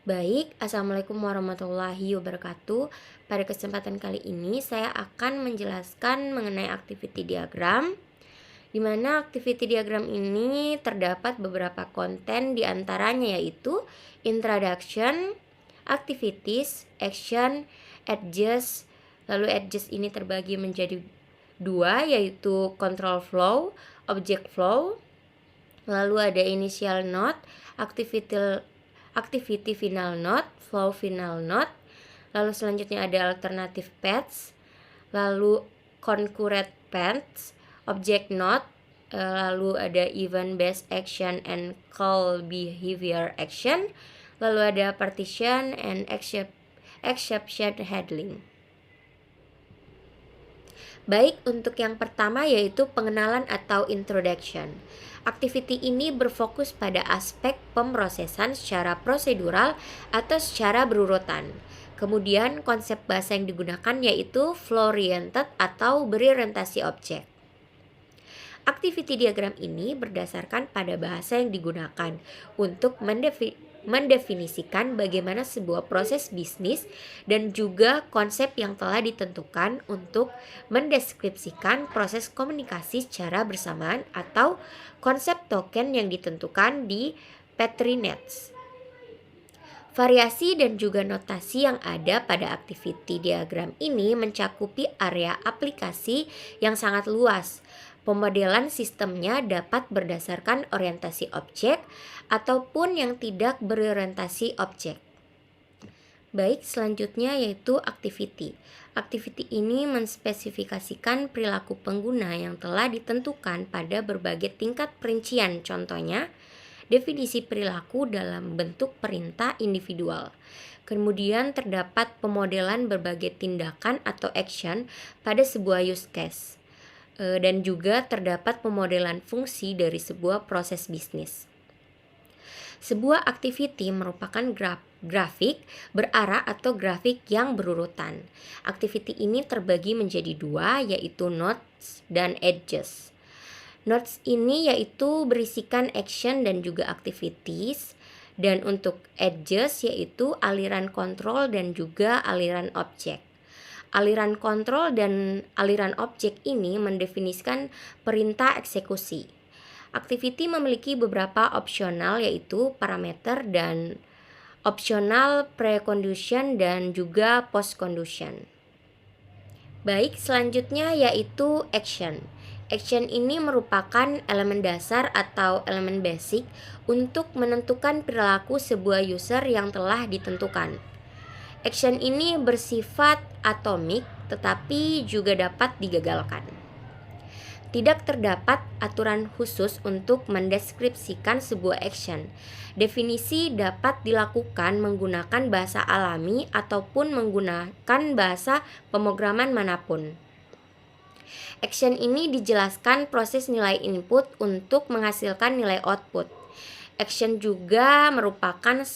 Baik, Assalamualaikum warahmatullahi wabarakatuh. Pada kesempatan kali ini saya akan menjelaskan mengenai activity diagram, di mana activity diagram ini terdapat beberapa konten di antaranya yaitu introduction, activities, action, adjust. Lalu adjust ini terbagi menjadi dua yaitu control flow, object flow. Lalu ada initial node, activity final node, flow final node. Lalu selanjutnya ada alternative paths, lalu concurrent paths, object node, lalu ada event based action and call behavior action, lalu ada partition and exception handling. Baik, untuk yang pertama yaitu pengenalan atau introduction. Activity ini berfokus pada aspek pemrosesan secara prosedural atau secara berurutan. Kemudian konsep bahasa yang digunakan yaitu flow-oriented atau berorientasi objek. Activity diagram ini berdasarkan pada bahasa yang digunakan untuk mendefinisikan bagaimana sebuah proses bisnis dan juga konsep yang telah ditentukan untuk mendeskripsikan proses komunikasi secara bersamaan atau konsep token yang ditentukan di Petri Nets. Variasi dan juga notasi yang ada pada activity diagram ini mencakupi area aplikasi yang sangat luas. Pemodelan sistemnya dapat berdasarkan orientasi objek ataupun yang tidak berorientasi objek. Baik, selanjutnya yaitu activity. Activity ini menspesifikasikan perilaku pengguna yang telah ditentukan pada berbagai tingkat perincian. Contohnya, definisi perilaku dalam bentuk perintah individual. Kemudian terdapat pemodelan berbagai tindakan atau action pada sebuah use case. Dan juga terdapat pemodelan fungsi dari sebuah proses bisnis. Sebuah activity merupakan grafik berarah atau grafik yang berurutan. Activity ini terbagi menjadi dua, yaitu nodes dan edges. Nodes ini yaitu berisikan action dan juga activities, dan untuk edges yaitu aliran kontrol dan juga aliran objek. Aliran kontrol dan aliran objek ini mendefinisikan perintah eksekusi. Activity memiliki beberapa opsional yaitu parameter dan opsional precondition dan juga postcondition. Baik, selanjutnya yaitu action. Action ini merupakan elemen dasar atau elemen basic untuk menentukan perilaku sebuah user yang telah ditentukan. Action ini bersifat atomik tetapi juga dapat digagalkan. Tidak terdapat aturan khusus untuk mendeskripsikan sebuah action. Definisi dapat dilakukan menggunakan bahasa alami ataupun menggunakan bahasa pemrograman manapun. Action ini dijelaskan proses nilai input untuk menghasilkan nilai output. Action juga merupakan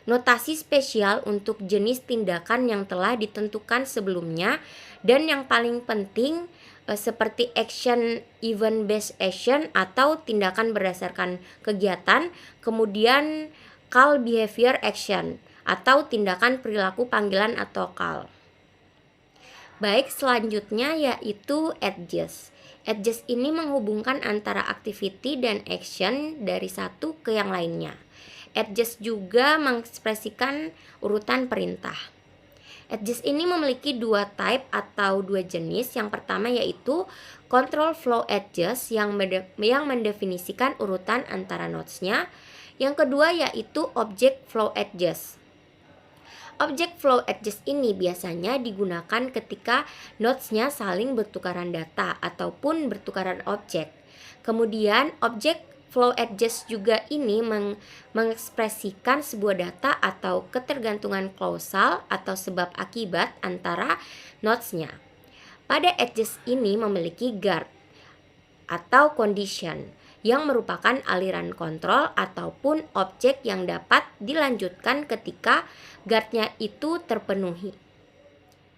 notasi spesial untuk jenis tindakan yang telah ditentukan sebelumnya dan yang paling penting seperti action event based action atau tindakan berdasarkan kegiatan, kemudian call behavior action atau tindakan perilaku panggilan atau call. Baik, selanjutnya yaitu adjust. Adjust ini menghubungkan antara activity dan action dari satu ke yang lainnya. Adjust juga mengekspresikan urutan perintah. Adjust ini memiliki dua type atau dua jenis. Yang pertama yaitu control flow adjust yang mendefinisikan urutan antara nodes-nya. Yang kedua yaitu object flow adjust. Object flow adjust ini biasanya digunakan ketika nodes-nya saling bertukaran data ataupun bertukaran objek. Kemudian object flow adjust juga ini mengekspresikan sebuah data atau ketergantungan kausal atau sebab akibat antara nodes-nya. Pada adjust ini memiliki guard atau condition yang merupakan aliran kontrol ataupun objek yang dapat dilanjutkan ketika guard-nya itu terpenuhi.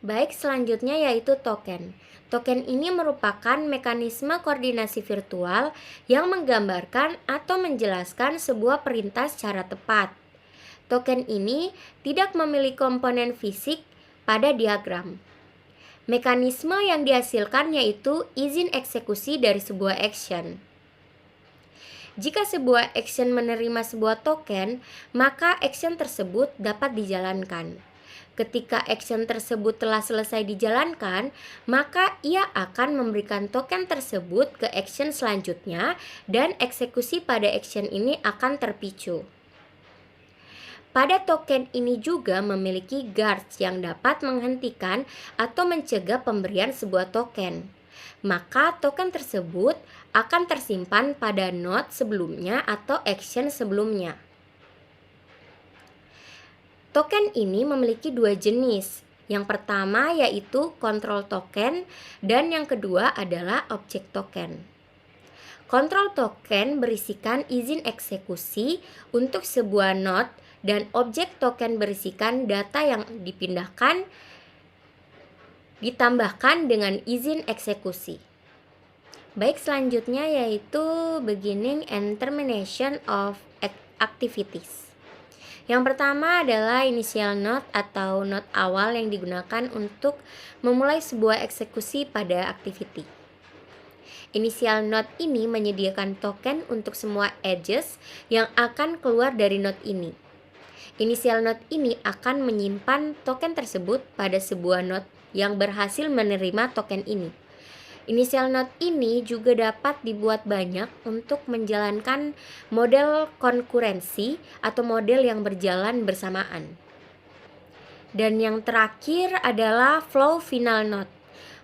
Baik, selanjutnya yaitu token. Token ini merupakan mekanisme koordinasi virtual yang menggambarkan atau menjelaskan sebuah perintah secara tepat. Token ini tidak memiliki komponen fisik pada diagram. Mekanisme yang dihasilkan yaitu izin eksekusi dari sebuah action. Jika sebuah action menerima sebuah token, maka action tersebut dapat dijalankan. Ketika action tersebut telah selesai dijalankan, maka ia akan memberikan token tersebut ke action selanjutnya dan eksekusi pada action ini akan terpicu. Pada token ini juga memiliki guards yang dapat menghentikan atau mencegah pemberian sebuah token. Maka token tersebut akan tersimpan pada node sebelumnya atau action sebelumnya. Token ini memiliki dua jenis. Yang pertama yaitu control token dan yang kedua adalah object token. Control token berisikan izin eksekusi untuk sebuah node dan objek token berisikan data yang dipindahkan ditambahkan dengan izin eksekusi. Baik, selanjutnya yaitu beginning and termination of activities. Yang pertama adalah initial node atau node awal yang digunakan untuk memulai sebuah eksekusi pada activity. Initial node ini menyediakan token untuk semua edges yang akan keluar dari node ini. Initial node ini akan menyimpan token tersebut pada sebuah node yang berhasil menerima token ini. Initial node ini juga dapat dibuat banyak untuk menjalankan model konkurensi atau model yang berjalan bersamaan. Dan yang terakhir adalah flow final node.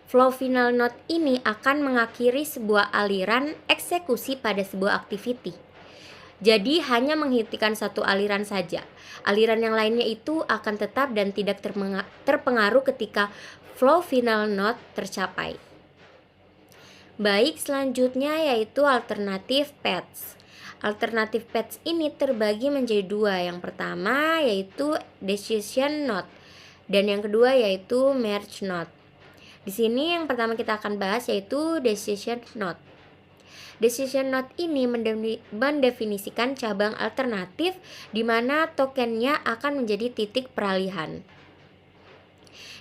Flow final node ini akan mengakhiri sebuah aliran eksekusi pada sebuah activity. Jadi hanya menghentikan satu aliran saja. Aliran yang lainnya itu akan tetap dan tidak terpengaruh ketika flow final node tercapai. Baik, selanjutnya yaitu alternative paths. Alternative paths ini terbagi menjadi dua. Yang pertama yaitu decision node dan yang kedua yaitu merge node. Di sini yang pertama kita akan bahas yaitu decision node. Decision node ini mendefinisikan cabang alternatif di mana tokennya akan menjadi titik peralihan.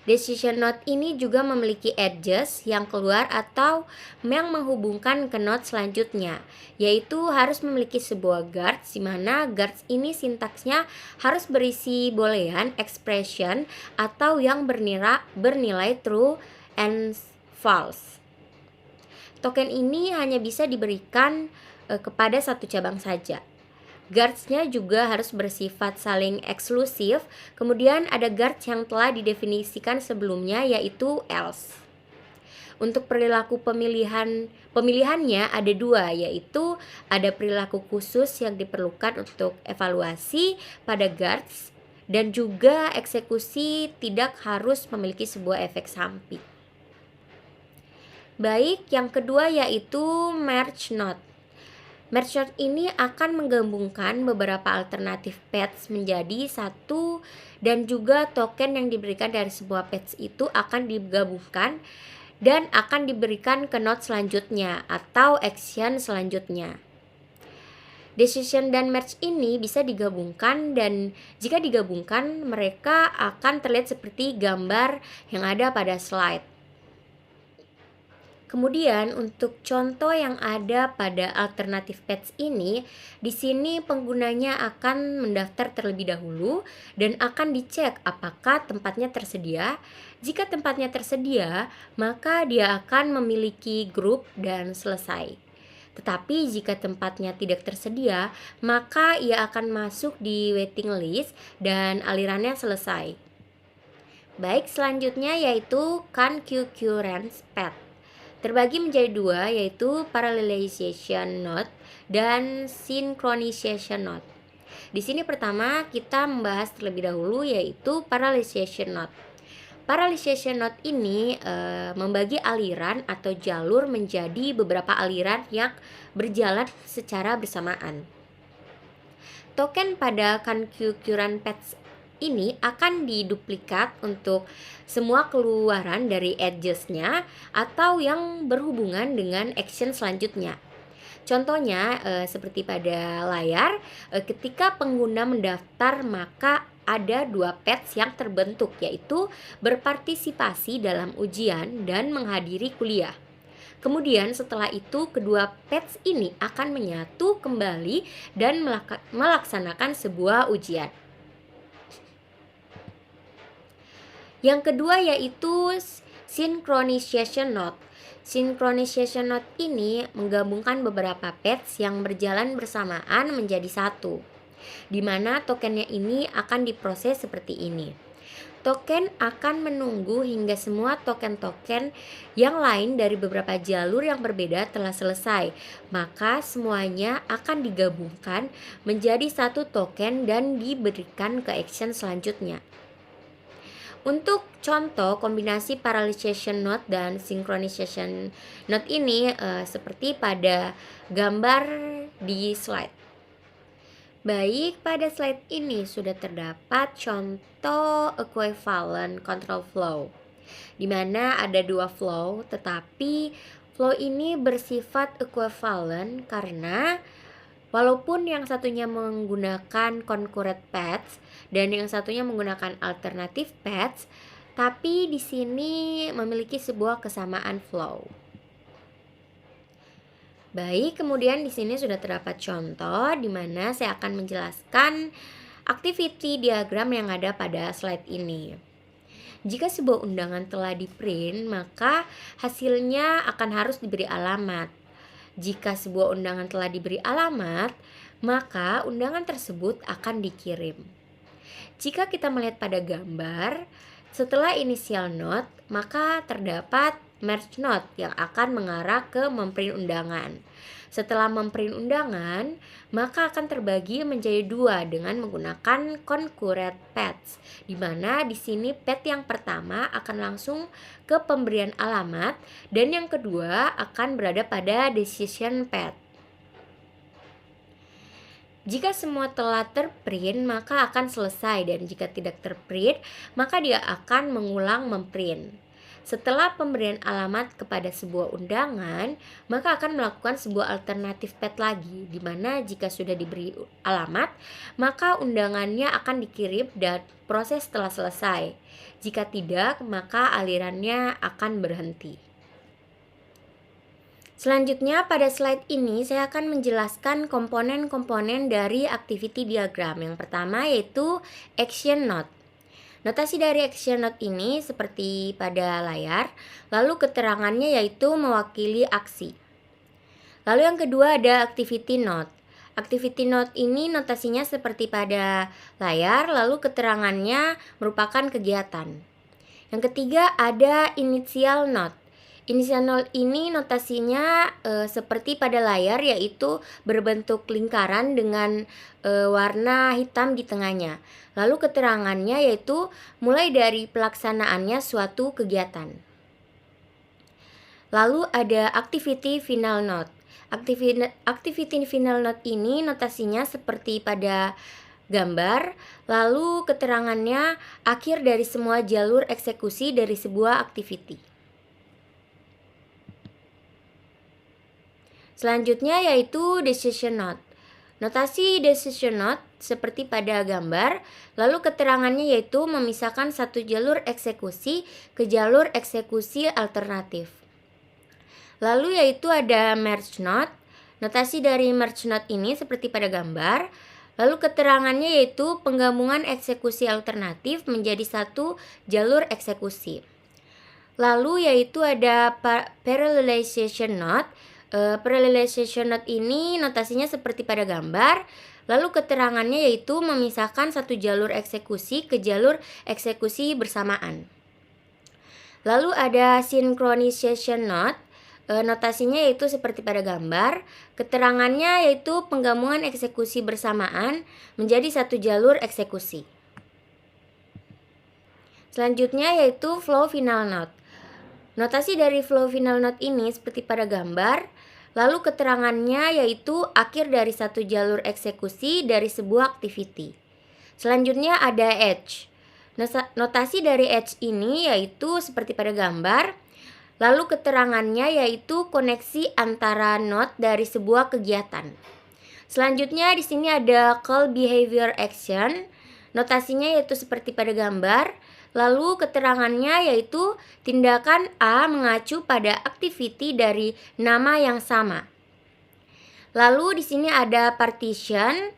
Decision node ini juga memiliki edges yang keluar atau yang menghubungkan ke node selanjutnya, yaitu harus memiliki sebuah guards di mana guards ini sintaksnya harus berisi boolean expression atau yang bernilai true and false. Token ini hanya bisa diberikan kepada satu cabang saja. Guards-nya juga harus bersifat saling eksklusif. Kemudian ada guards yang telah didefinisikan sebelumnya yaitu else. Untuk perilaku pemilihannya ada dua, yaitu ada perilaku khusus yang diperlukan untuk evaluasi pada guards dan juga eksekusi tidak harus memiliki sebuah efek samping. Baik, yang kedua yaitu merge node. Merge node ini akan menggabungkan beberapa alternatif paths menjadi satu dan juga token yang diberikan dari sebuah paths itu akan digabungkan dan akan diberikan ke node selanjutnya atau action selanjutnya. Decision dan merge ini bisa digabungkan dan jika digabungkan mereka akan terlihat seperti gambar yang ada pada slide. Kemudian untuk contoh yang ada pada alternative paths ini, di sini penggunanya akan mendaftar terlebih dahulu dan akan dicek apakah tempatnya tersedia. Jika tempatnya tersedia, maka dia akan memiliki grup dan selesai. Tetapi jika tempatnya tidak tersedia, maka ia akan masuk di waiting list dan alirannya selesai. Baik, selanjutnya yaitu concurrence path. Terbagi menjadi dua, yaitu parallelization node dan synchronization node. Di sini pertama kita membahas terlebih dahulu yaitu parallelization node. Parallelization node ini membagi aliran atau jalur menjadi beberapa aliran yang berjalan secara bersamaan. Token pada concurrent paths ini akan diduplikat untuk semua keluaran dari edges-nya atau yang berhubungan dengan action selanjutnya. Contohnya seperti pada layar, ketika pengguna mendaftar maka ada dua paths yang terbentuk, yaitu berpartisipasi dalam ujian dan menghadiri kuliah. Kemudian setelah itu kedua paths ini akan menyatu kembali dan melaksanakan sebuah ujian. Yang kedua yaitu synchronization node. Synchronization node ini menggabungkan beberapa paths yang berjalan bersamaan menjadi satu, di mana tokennya ini akan diproses seperti ini. Token akan menunggu hingga semua token-token yang lain dari beberapa jalur yang berbeda telah selesai. Maka semuanya akan digabungkan menjadi satu token dan diberikan ke action selanjutnya. Untuk contoh kombinasi parallelization node dan synchronization node ini seperti pada gambar di slide. Baik, pada slide ini sudah terdapat contoh equivalent control flow, di mana ada dua flow, tetapi flow ini bersifat equivalent karena walaupun yang satunya menggunakan concurrent paths dan yang satunya menggunakan alternative paths, tapi di sini memiliki sebuah kesamaan flow. Baik, kemudian di sini sudah terdapat contoh di mana saya akan menjelaskan activity diagram yang ada pada slide ini. Jika sebuah undangan telah di-print, maka hasilnya akan harus diberi alamat. Jika sebuah undangan telah diberi alamat, maka undangan tersebut akan dikirim. Jika kita melihat pada gambar, setelah initial node, maka terdapat merge node yang akan mengarah ke memprint undangan. Setelah memprint undangan, maka akan terbagi menjadi dua dengan menggunakan concurrent paths, di mana di sini path yang pertama akan langsung ke pemberian alamat dan yang kedua akan berada pada decision path. Jika semua telah terprint, maka akan selesai, dan jika tidak terprint, maka dia akan mengulang memprint. Setelah pemberian alamat kepada sebuah undangan, maka akan melakukan sebuah alternatif path lagi, di mana jika sudah diberi alamat, maka undangannya akan dikirim dan proses telah selesai. Jika tidak, maka alirannya akan berhenti. Selanjutnya pada slide ini saya akan menjelaskan komponen-komponen dari activity diagram. Yang pertama yaitu action node. Notasi dari action node ini seperti pada layar, lalu keterangannya yaitu mewakili aksi. Lalu yang kedua ada activity node. Activity node ini notasinya seperti pada layar, lalu keterangannya merupakan kegiatan. Yang ketiga ada initial node. Initial node ini notasinya seperti pada layar, yaitu berbentuk lingkaran dengan warna hitam di tengahnya. Lalu keterangannya yaitu mulai dari pelaksanaannya suatu kegiatan. Lalu ada activity final node. Activity final node ini notasinya seperti pada gambar, lalu keterangannya akhir dari semua jalur eksekusi dari sebuah activity. Selanjutnya yaitu decision node. Notasi decision node seperti pada gambar, lalu keterangannya yaitu memisahkan satu jalur eksekusi ke jalur eksekusi alternatif. Lalu yaitu ada merge node. Notasi dari merge node ini seperti pada gambar, lalu keterangannya yaitu penggabungan eksekusi alternatif menjadi satu jalur eksekusi. Lalu yaitu ada parallelization node. Parallelization node ini notasinya seperti pada gambar, lalu keterangannya yaitu memisahkan satu jalur eksekusi ke jalur eksekusi bersamaan. Lalu ada synchronization node. Notasinya yaitu seperti pada gambar, keterangannya yaitu penggabungan eksekusi bersamaan menjadi satu jalur eksekusi. Selanjutnya yaitu flow final node. Notasi dari flow final node ini seperti pada gambar, lalu keterangannya yaitu akhir dari satu jalur eksekusi dari sebuah activity. Selanjutnya ada edge. Notasi dari edge ini yaitu seperti pada gambar, Lalu keterangannya yaitu koneksi antara node dari sebuah kegiatan. Selanjutnya di sini ada call behavior action. Notasinya yaitu seperti pada gambar. Lalu keterangannya yaitu tindakan A mengacu pada activity dari nama yang sama. Lalu di sini ada partition.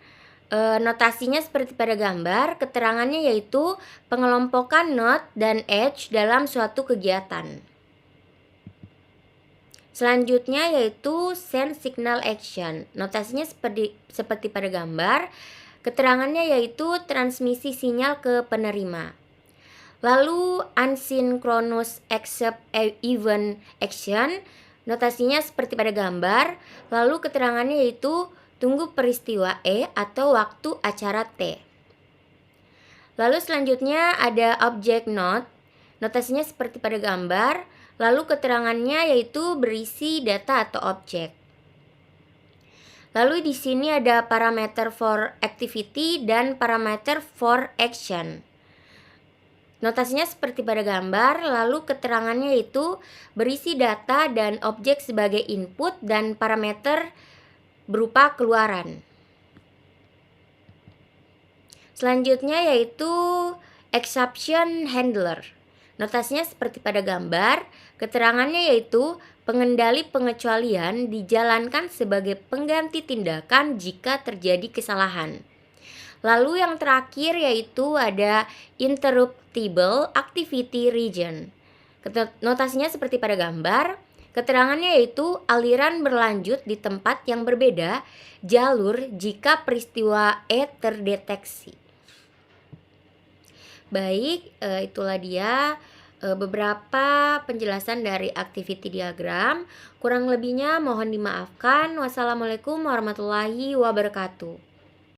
Notasinya seperti pada gambar. Keterangannya yaitu pengelompokan node dan edge dalam suatu kegiatan. Selanjutnya yaitu send signal action. Notasinya seperti pada gambar. Keterangannya yaitu transmisi sinyal ke penerima. Lalu asynchronous accept event action. Notasinya seperti pada gambar. Lalu keterangannya yaitu tunggu peristiwa E atau waktu acara T. Lalu selanjutnya ada object node. Notasinya seperti pada gambar. Lalu keterangannya yaitu berisi data atau objek. Lalu di sini ada parameter for activity dan parameter for action. Notasinya seperti pada gambar, lalu keterangannya yaitu berisi data dan objek sebagai input dan parameter berupa keluaran. Selanjutnya yaitu exception handler. Notasinya seperti pada gambar, keterangannya yaitu pengendali pengecualian dijalankan sebagai pengganti tindakan jika terjadi kesalahan. Lalu yang terakhir yaitu ada interruptible activity region. Notasinya seperti pada gambar, keterangannya yaitu aliran berlanjut di tempat yang berbeda jalur jika peristiwa E terdeteksi. Baik, itulah dia beberapa penjelasan dari activity diagram. Kurang lebihnya mohon dimaafkan. Wassalamualaikum warahmatullahi wabarakatuh.